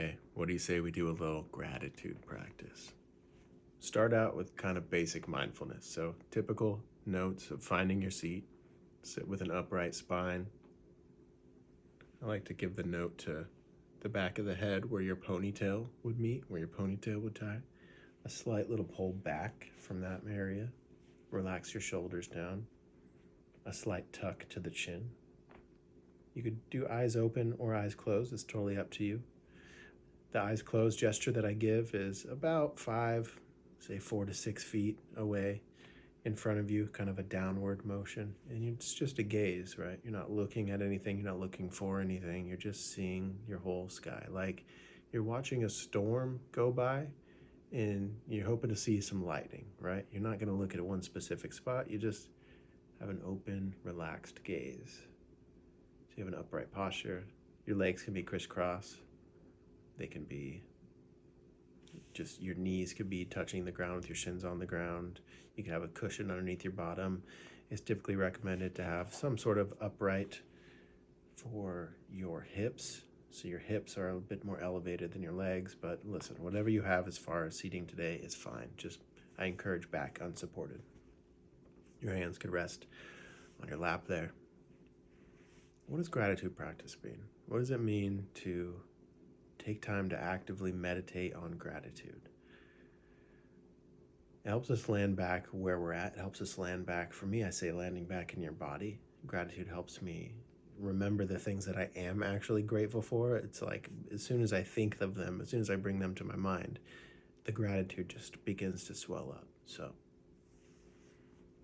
Hey, what do you say we do a little gratitude practice? Start out with kind of basic mindfulness. So, typical notes of finding your seat, sit with an upright spine. I like to give the note to the back of the head where your ponytail would meet, where your ponytail would tie. A slight little pull back from that area. Relax your shoulders down. A slight tuck to the chin. You could do eyes open or eyes closed. It's totally up to you. The eyes closed gesture that I give is about 4 to 6 feet away in front of you, kind of a downward motion. And it's just a gaze, right? You're not looking at anything, you're not looking for anything, you're just seeing your whole sky. Like you're watching a storm go by and you're hoping to see some lightning, right? You're not going to look at one specific spot, you just have an open, relaxed gaze. So you have an upright posture. Your legs can be crisscross. They can be just, your knees could be touching the ground with your shins on the ground. You can have a cushion underneath your bottom. It's typically recommended to have some sort of upright for your hips. So your hips are a bit more elevated than your legs, but listen, whatever you have as far as seating today is fine. Just, I encourage back unsupported. Your hands could rest on your lap there. What does gratitude practice mean? What does it mean to take time to actively meditate on gratitude? It helps us land back where we're at. It helps us land back, for me, I say landing back in your body. Gratitude helps me remember the things that I am actually grateful for. It's like as soon as I think of them, as soon as I bring them to my mind, the gratitude just begins to swell up. So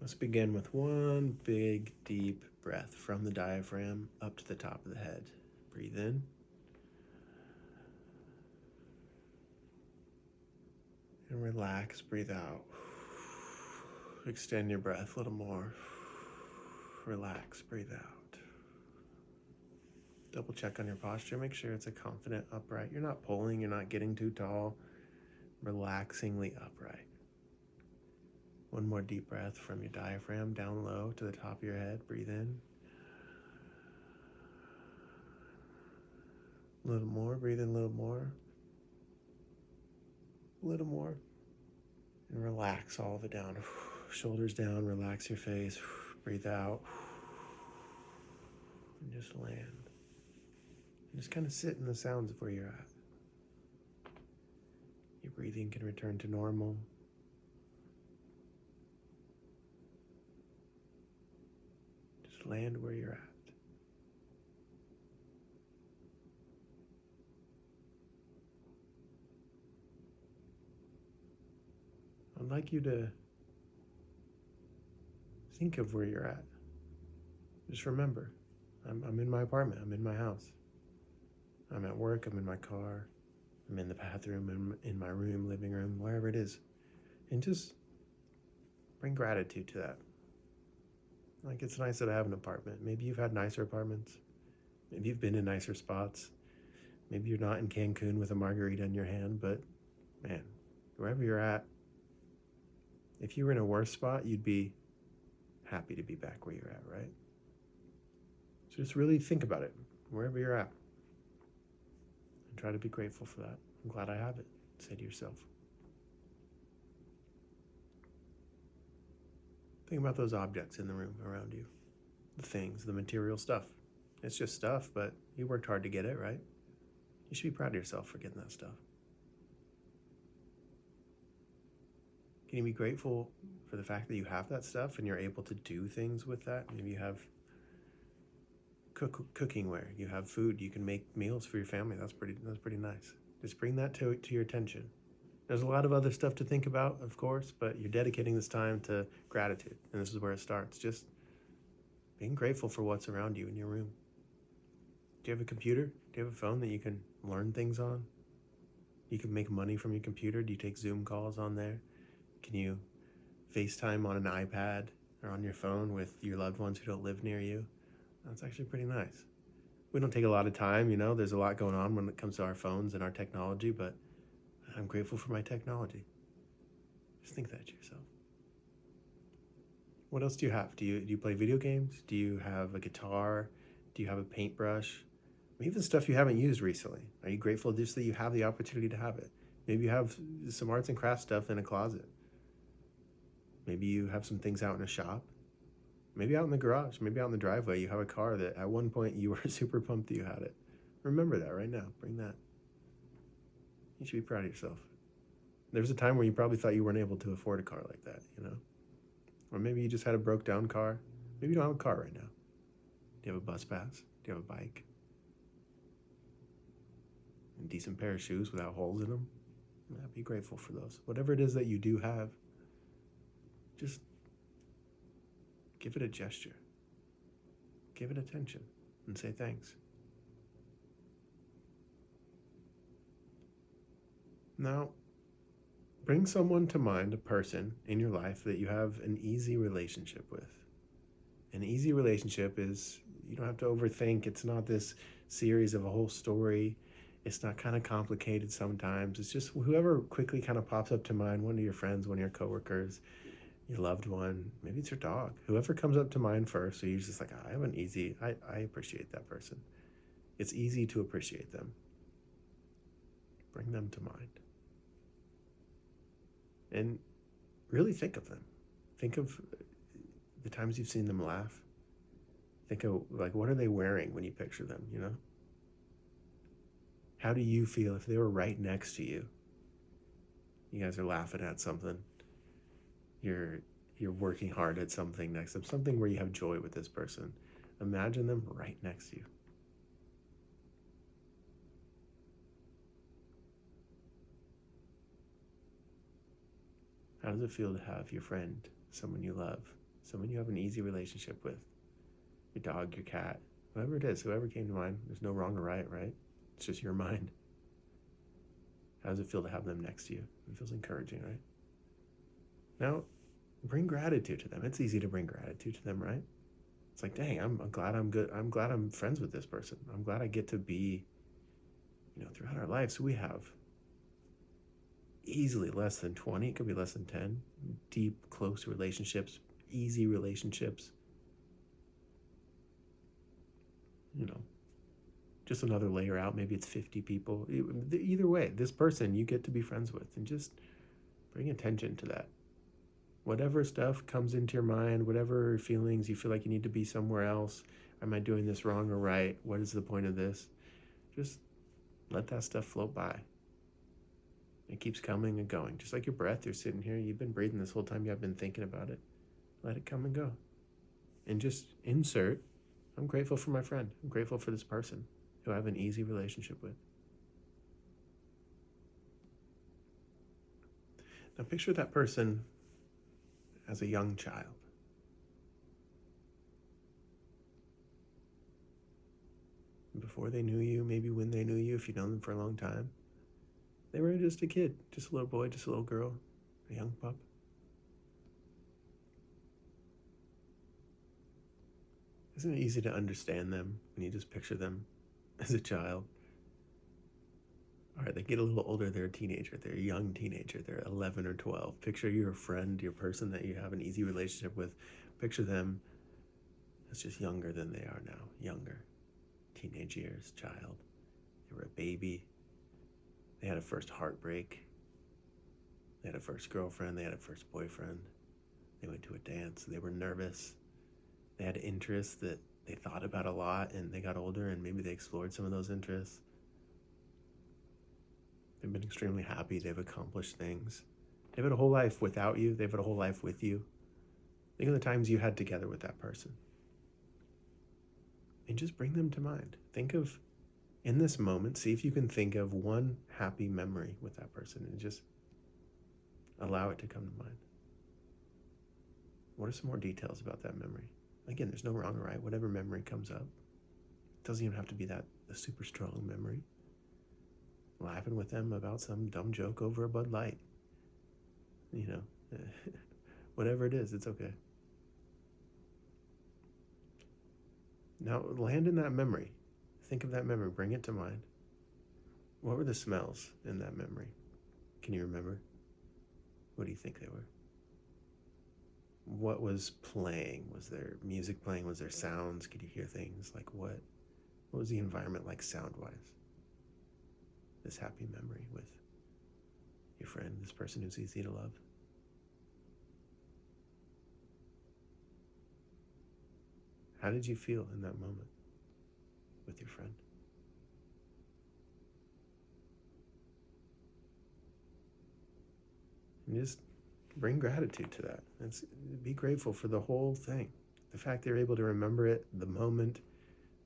let's begin with one big deep breath from the diaphragm up to the top of the head. Breathe in. And relax, breathe out. Extend your breath a little more. Relax, breathe out. Double check on your posture. Make sure it's a confident upright. You're not pulling, you're not getting too tall. Relaxingly upright. One more deep breath from your diaphragm down low to the top of your head. Breathe in. A little more, breathe in a little more. A little more. And relax all of it down. Shoulders down, relax your face. Breathe out. And just land. And just kind of sit in the sounds of where you're at. Your breathing can return to normal. Just land where you're at. I'd like you to think of where you're at. Just remember, I'm in my apartment, I'm in my house. I'm at work, I'm in my car, I'm in the bathroom, I'm in my room, living room, wherever it is. And just bring gratitude to that. Like, it's nice that I have an apartment. Maybe you've had nicer apartments. Maybe you've been in nicer spots. Maybe you're not in Cancun with a margarita in your hand, but man, wherever you're at, if you were in a worse spot, you'd be happy to be back where you're at, right? So just really think about it, wherever you're at. And try to be grateful for that. I'm glad I have it. Say to yourself. Think about those objects in the room around you. The things, the material stuff. It's just stuff, but you worked hard to get it, right? You should be proud of yourself for getting that stuff. Can you be grateful for the fact that you have that stuff and you're able to do things with that? Maybe you have cooking ware, you have food, you can make meals for your family. That's pretty nice. Just bring that to your attention. There's a lot of other stuff to think about, of course, but you're dedicating this time to gratitude, and this is where it starts. Just being grateful for what's around you in your room. Do you have a computer? Do you have a phone that you can learn things on? You can make money from your computer. Do you take Zoom calls on there? Can you FaceTime on an iPad or on your phone with your loved ones who don't live near you? That's actually pretty nice. We don't take a lot of time, there's a lot going on when it comes to our phones and our technology, but I'm grateful for my technology. Just think that to yourself. What else do you have? Do you play video games? Do you have a guitar? Do you have a paintbrush? Even stuff you haven't used recently. Are you grateful just that you have the opportunity to have it? Maybe you have some arts and crafts stuff in a closet. Maybe you have some things out in a shop. Maybe out in the garage. Maybe out in the driveway. You have a car that at one point you were super pumped that you had it. Remember that right now. Bring that. You should be proud of yourself. There was a time where you probably thought you weren't able to afford a car like that, Or maybe you just had a broke down car. Maybe you don't have a car right now. Do you have a bus pass? Do you have a bike? A decent pair of shoes without holes in them? Yeah, be grateful for those. Whatever it is that you do have, just give it a gesture. Give it attention and say thanks. Now, bring someone to mind, a person in your life that you have an easy relationship with. An easy relationship is, you don't have to overthink. It's not this series of a whole story. It's not kind of complicated sometimes. It's just whoever quickly kind of pops up to mind, one of your friends, one of your coworkers, your loved one, maybe it's your dog. Whoever comes up to mind first, so you're just like, I have an easy, I appreciate that person. It's easy to appreciate them. Bring them to mind. And really think of them. Think of the times you've seen them laugh. Think of, like, what are they wearing when you picture them, How do you feel if they were right next to you? You guys are laughing at something. You're working hard at something next to them, something where you have joy with this person. Imagine them right next to you. How does it feel to have your friend, someone you love, someone you have an easy relationship with, your dog, your cat, whoever it is, whoever came to mind? There's no wrong or right? It's just your mind. How does it feel to have them next to you? It feels encouraging, right? Now, bring gratitude to them. It's easy to bring gratitude to them, right? It's like, dang, I'm glad I'm good. I'm glad I'm friends with this person. I'm glad I get to be, throughout our lives, we have easily less than 20, it could be less than 10, deep, close relationships, easy relationships. Just another layer out, maybe it's 50 people. Either way, this person you get to be friends with, and just bring attention to that. Whatever stuff comes into your mind, whatever feelings you feel like you need to be somewhere else, am I doing this wrong or right? What is the point of this? Just let that stuff float by. It keeps coming and going. Just like your breath, you're sitting here, you've been breathing this whole time, you have been thinking about it. Let it come and go. And just insert, I'm grateful for my friend. I'm grateful for this person who I have an easy relationship with. Now picture that person as a young child. Before they knew you, maybe when they knew you, if you've known them for a long time, they were just a kid, just a little boy, just a little girl, a young pup. Isn't it easy to understand them when you just picture them as a child? All right, they get a little older, they're a teenager, they're a young teenager, they're 11 or 12. Picture your friend, your person that you have an easy relationship with. Picture them as just younger than they are now, younger. Teenage years, child. They were a baby. They had a first heartbreak. They had a first girlfriend. They had a first boyfriend. They went to a dance. They were nervous. They had interests that they thought about a lot, and they got older and maybe they explored some of those interests. They've been extremely happy. They've accomplished things. They've had a whole life without you. They've had a whole life with you. Think of the times you had together with that person. And just bring them to mind. Think of, in this moment, see if you can think of one happy memory with that person and just allow it to come to mind. What are some more details about that memory? Again, there's no wrong or right. Whatever memory comes up. It doesn't even have to be a super strong memory. Laughing with them about some dumb joke over a Bud Light. Whatever it is, it's okay. Now, land in that memory. Think of that memory. Bring it to mind. What were the smells in that memory? Can you remember? What do you think they were? What was playing? Was there music playing? Was there sounds? Could you hear things? Like what What was the environment like sound-wise? This happy memory with your friend, this person who's easy to love. How did you feel in that moment with your friend? And just bring gratitude to that. Be grateful for the whole thing. The fact that you're able to remember it, the moment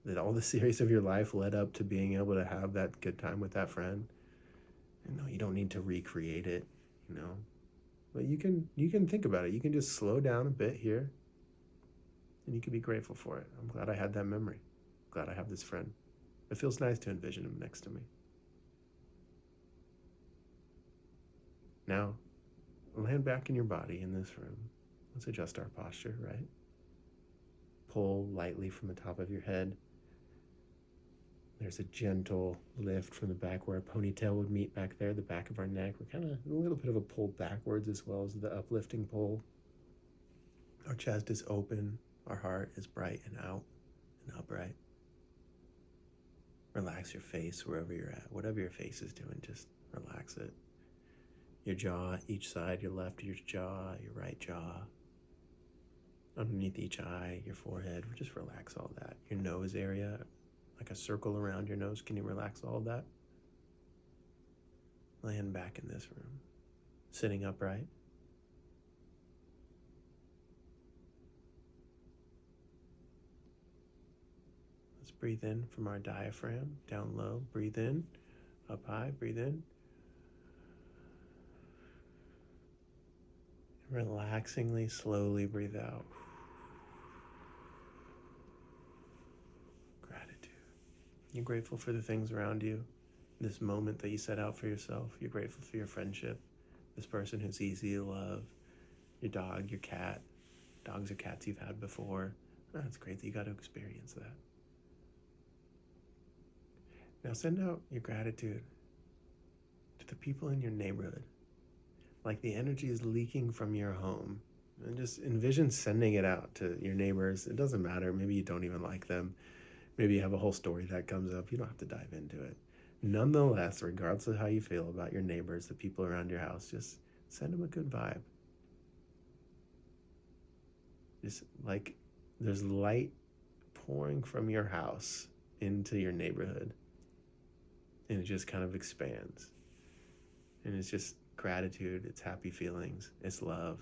that all the series of your life led up to being able to have that good time with that friend. And no, you don't need to recreate it, you know. But you can think about it. You can just slow down a bit here, and you can be grateful for it. I'm glad I had that memory. I'm glad I have this friend. It feels nice to envision him next to me. Now, land back in your body in this room. Let's adjust our posture, right? Pull lightly from the top of your head. There's a gentle lift from the back where a ponytail would meet back there, the back of our neck. We're kind of a little bit of a pull backwards as well as the uplifting pull. Our chest is open. Our heart is bright and out and upright. Relax your face wherever you're at. Whatever your face is doing, just relax it. Your jaw, each side, your left your jaw, your right jaw. Underneath each eye, your forehead, just relax all that. Your nose area, like a circle around your nose, can you relax all of that? Laying back in this room, sitting upright. Let's breathe in from our diaphragm, down low, breathe in, up high, breathe in. Relaxingly, slowly breathe out. Gratitude. You're grateful for the things around you, this moment that you set out for yourself. You're grateful for your friendship, this person who's easy to love, your dog, your cat, dogs or cats you've had before. It's great that you got to experience that. Now send out your gratitude to the people in your neighborhood. Like the energy is leaking from your home. And just envision sending it out to your neighbors. It doesn't matter. Maybe you don't even like them. Maybe you have a whole story that comes up. You don't have to dive into it. Nonetheless, regardless of how you feel about your neighbors, the people around your house, just send them a good vibe. Just like there's light pouring from your house into your neighborhood. And it just kind of expands. And it's just gratitude, it's happy feelings, it's love,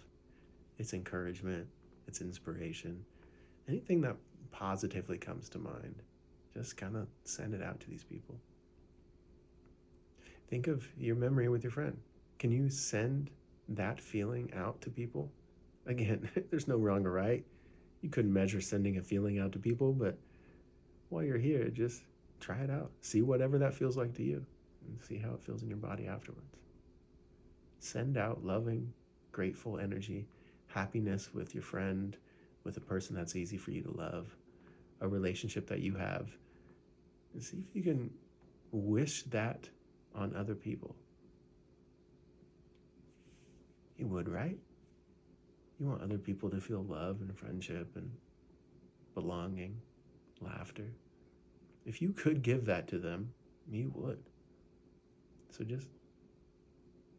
it's encouragement, it's inspiration. Anything that positively comes to mind, just kind of send it out to these people. Think of your memory with your friend. Can you send that feeling out to people? Again, there's no wrong or right. You couldn't measure sending a feeling out to people, but while you're here, just try it out. See whatever that feels like to you and see how it feels in your body afterwards. Send out loving, grateful energy, happiness with your friend, with a person that's easy for you to love, a relationship that you have. And see if you can wish that on other people. You would, right? You want other people to feel love and friendship and belonging, laughter. If you could give that to them, you would. So just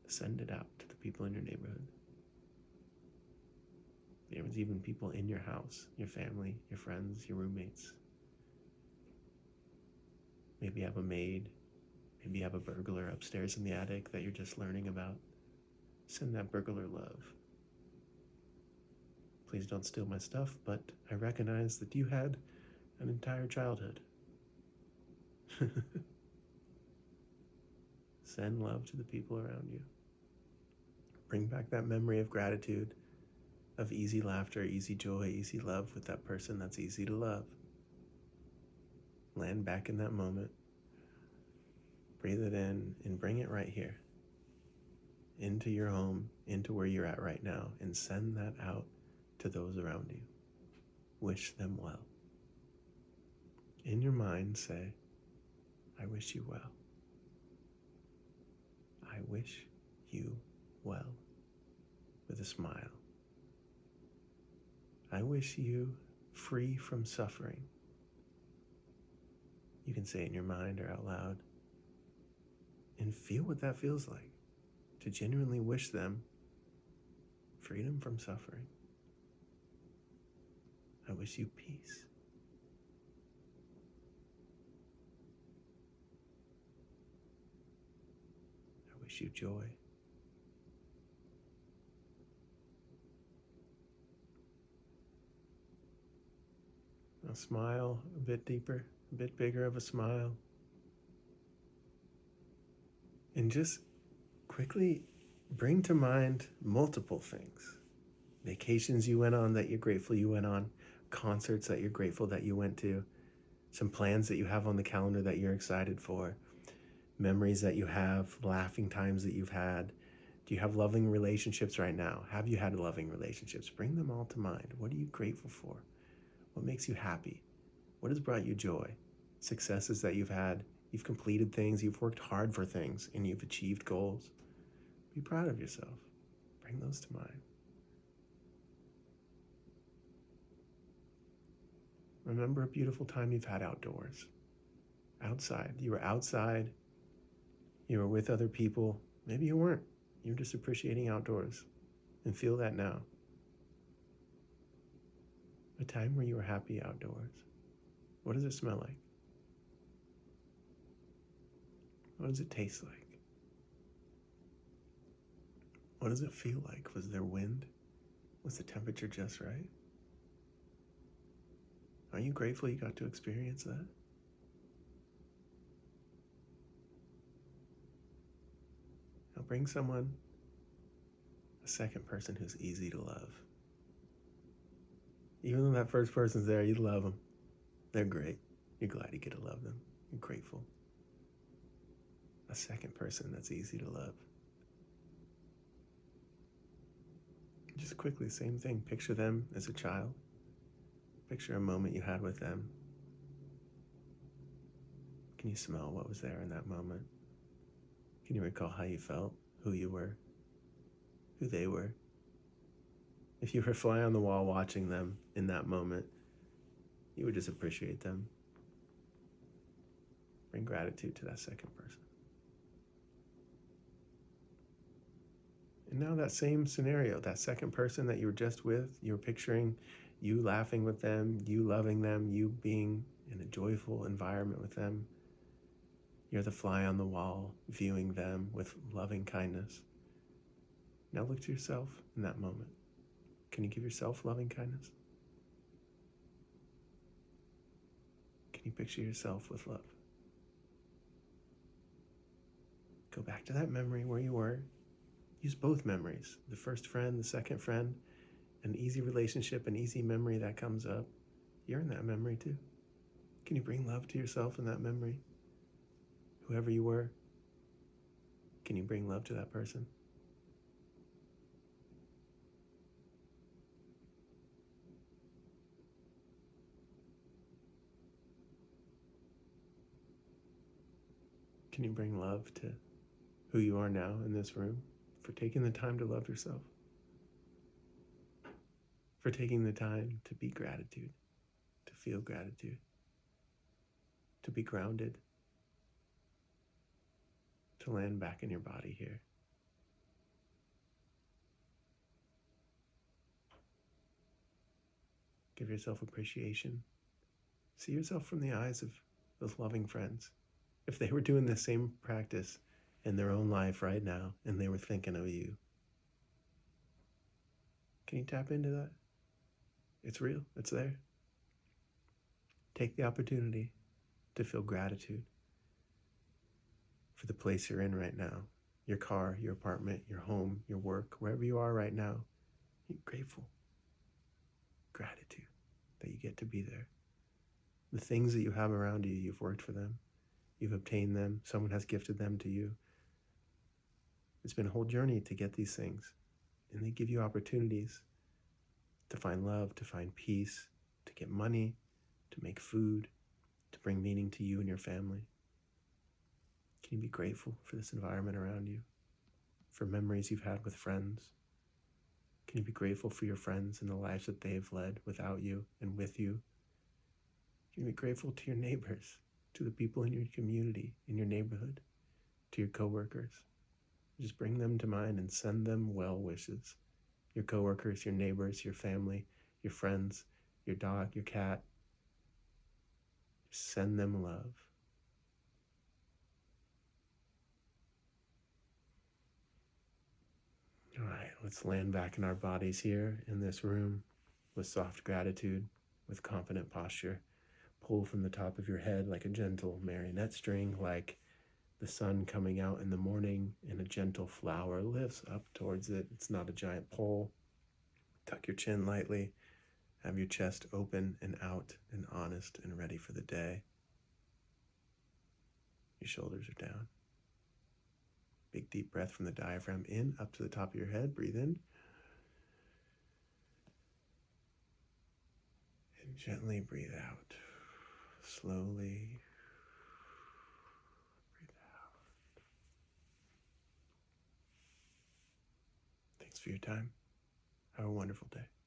send it out to the people in your neighborhood. There's even people in your house, your family, your friends, your roommates. Maybe you have a maid. Maybe you have a burglar upstairs in the attic that you're just learning about. Send that burglar love. Please don't steal my stuff, but I recognize that you had an entire childhood. Send love to the people around you. Bring back that memory of gratitude, of easy laughter, easy joy, easy love with that person that's easy to love. Land back in that moment. Breathe it in and bring it right here. Into your home, into where you're at right now, and send that out to those around you. Wish them well. In your mind, say, I wish you well. I wish you well. With a smile. I wish you free from suffering. You can say it in your mind or out loud and feel what that feels like to genuinely wish them freedom from suffering. I wish you peace. I wish you joy. Now smile a bit deeper, a bit bigger of a smile. And just quickly bring to mind multiple things. Vacations you went on that you're grateful you went on, concerts that you're grateful that you went to, some plans that you have on the calendar that you're excited for, memories that you have, laughing times that you've had. Do you have loving relationships right now? Have you had loving relationships? Bring them all to mind. What are you grateful for? What makes you happy? What has brought you joy? Successes that you've had. You've completed things, you've worked hard for things, and you've achieved goals. Be proud of yourself. Bring those to mind. Remember a beautiful time you've had outdoors. Outside. You were outside. You were with other people. Maybe you weren't. You're just appreciating outdoors. And feel that now. A time where you were happy outdoors. What does it smell like? What does it taste like? What does it feel like? Was there wind? Was the temperature just right? Are you grateful you got to experience that? Now bring someone, a second person who's easy to love. Even though that first person's there, you love them. They're great. You're glad you get to love them. You're grateful. A second person that's easy to love. Just quickly, same thing. Picture them as a child. Picture a moment you had with them. Can you smell what was there in that moment? Can you recall how you felt, who you were, who they were? If you were a fly on the wall watching them in that moment, you would just appreciate them. Bring gratitude to that second person. And now that same scenario, that second person that you were just with, you were picturing you laughing with them, you loving them, you being in a joyful environment with them. You're the fly on the wall, viewing them with loving kindness. Now look to yourself in that moment. Can you give yourself loving kindness? Can you picture yourself with love? Go back to that memory where you were. Use both memories, the first friend, the second friend, an easy relationship, an easy memory that comes up. You're in that memory too. Can you bring love to yourself in that memory? Whoever you were, can you bring love to that person? Can you bring love to who you are now in this room for taking the time to love yourself? For taking the time to be gratitude, to feel gratitude, to be grounded, to land back in your body here. Give yourself appreciation. See yourself from the eyes of those loving friends. If they were doing the same practice in their own life right now and they were thinking of you, can you tap into that? It's real. It's there. Take the opportunity to feel gratitude for the place you're in right now, your car, your apartment, your home, your work, wherever you are right now. You're grateful. Gratitude that you get to be there. The things that you have around you, you've worked for them. You've obtained them. Someone has gifted them to you. It's been a whole journey to get these things. And they give you opportunities to find love, to find peace, to get money, to make food, to bring meaning to you and your family. Can you be grateful for this environment around you? For memories you've had with friends? Can you be grateful for your friends and the lives that they've led without you and with you? Can you be grateful to your neighbors to the people in your community, in your neighborhood, to your coworkers. Just bring them to mind and send them well wishes. Your coworkers, your neighbors, your family, your friends, your dog, your cat. Send them love. All right, let's land back in our bodies here in this room with soft gratitude, with confident posture. Pull from the top of your head like a gentle marionette string, like the sun coming out in the morning and a gentle flower lifts up towards it. It's not a giant pole. Tuck your chin lightly. Have your chest open and out and honest and ready for the day. Your shoulders are down. Big deep breath from the diaphragm in, up to the top of your head. Breathe in. And gently breathe out. Slowly breathe out. Thanks for your time. Have a wonderful day.